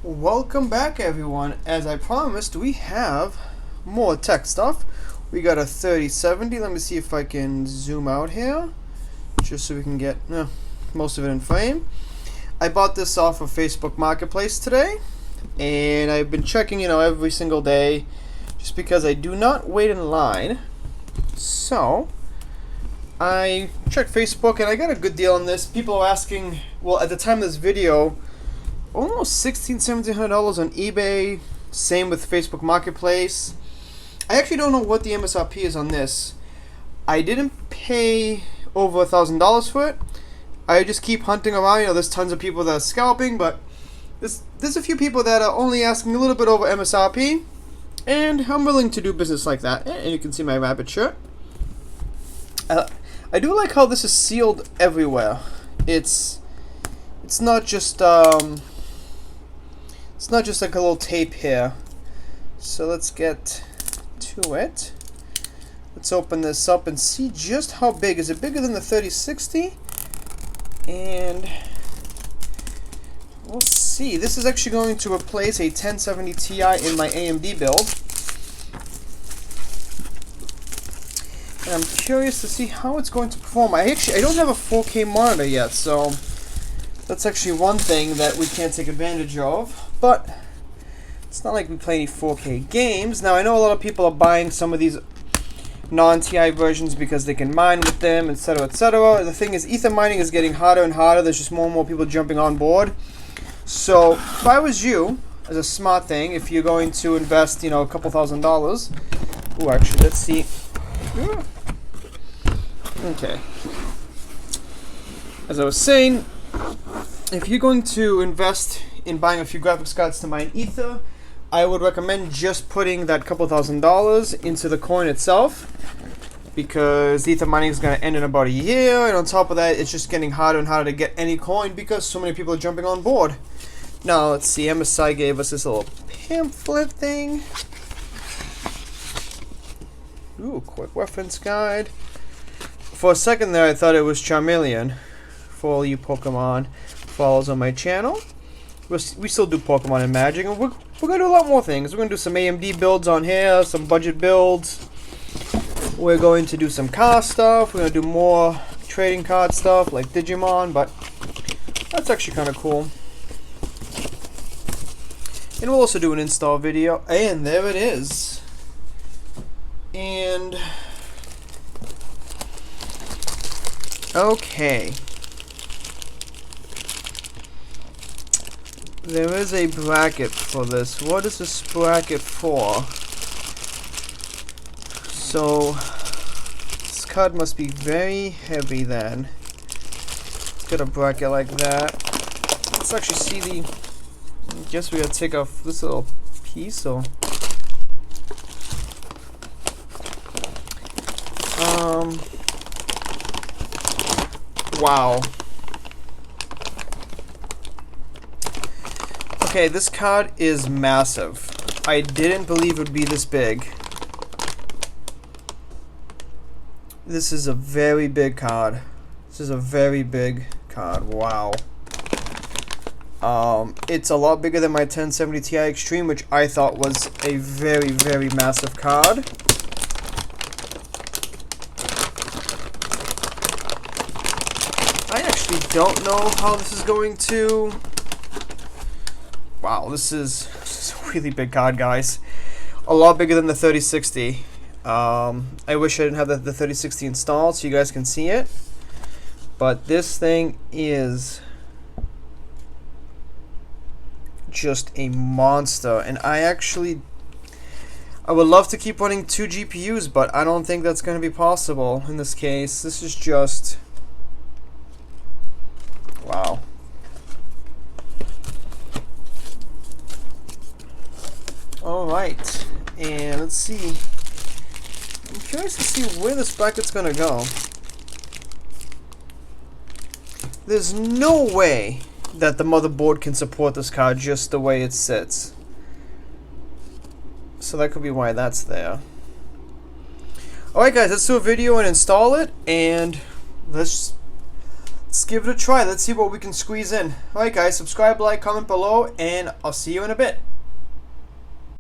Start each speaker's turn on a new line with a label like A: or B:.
A: Welcome back, everyone. As I promised, we have more tech stuff. We got a 3070. Let me see if I can zoom out here, just so we can get most of it in frame. I bought this off of Facebook Marketplace today, and I've been checking, every single day, just because I do not wait in line. So I checked Facebook, and I got a good deal on this. People are asking, well, at the time of this video, almost $1,700 on eBay. Same with Facebook Marketplace. I actually don't know what the MSRP is on this. I didn't pay over $1,000 for it. I just keep hunting around. There's tons of people that are scalping, but there's a few people that are only asking a little bit over MSRP, and I'm willing to do business like that. And you can see my rabbit shirt. I do like how this is sealed everywhere. It's not just it's not just like a little tape here. So let's get to it. Let's open this up and see just how big. Is it bigger than the 3060? And we'll see. This is actually going to replace a 1070 Ti in my AMD build. And I'm curious to see how it's going to perform. I don't have a 4K monitor yet, so that's actually one thing that we can't take advantage of. But it's not like we play any 4K games. Now, I know a lot of people are buying some of these non-TI versions because they can mine with them, etc., etc. The thing is, ether mining is getting harder and harder. There's just more and more people jumping on board. So if I was you, as a smart thing, if you're going to invest, a couple $1,000. Ooh, actually, let's see. Okay. As I was saying, if you're going to invest in buying a few graphics cards to mine ether, I would recommend just putting that couple $1,000 into the coin itself, because ether mining is going to end in about a year, and on top of that, it's just getting harder and harder to get any coin because so many people are jumping on board. Now, let's see, MSI gave us this little pamphlet thing. Ooh, quick reference guide. For a second there, I thought it was Charmeleon. For all you Pokemon followers on my channel, we still do Pokemon and Magic, and we're going to do a lot more things. We're going to do some AMD builds on here, some budget builds. We're going to do some car stuff. We're going to do more trading card stuff like Digimon, but that's actually kind of cool. And we'll also do an install video, and there it is. And okay. There is a bracket for this. What is this bracket for? So, this card must be very heavy then. Let's get a bracket like that. Let's actually see the... I guess we gotta take off this little piece, or... Wow. Okay, this card is massive. I didn't believe it would be this big. This is a very big card. This is a very big card. Wow. It's a lot bigger than my 1070 Ti Extreme, which I thought was a very, very massive card. I actually don't know how this is going to... Wow, this is a really big card, guys. A lot bigger than the 3060. I wish I didn't have the 3060 installed so you guys can see it. But this thing is just a monster. And I would love to keep running 2 GPUs, but I don't think that's going to be possible in this case. This is just... Wow. Alright, and let's see. I'm curious to see where this bracket's gonna go. There's no way that the motherboard can support this card just the way it sits. So that could be why that's there. Alright guys, let's do a video and install it, and let's let's give it a try. Let's see what we can squeeze in. Alright guys, subscribe, like, comment below, and I'll see you in a bit.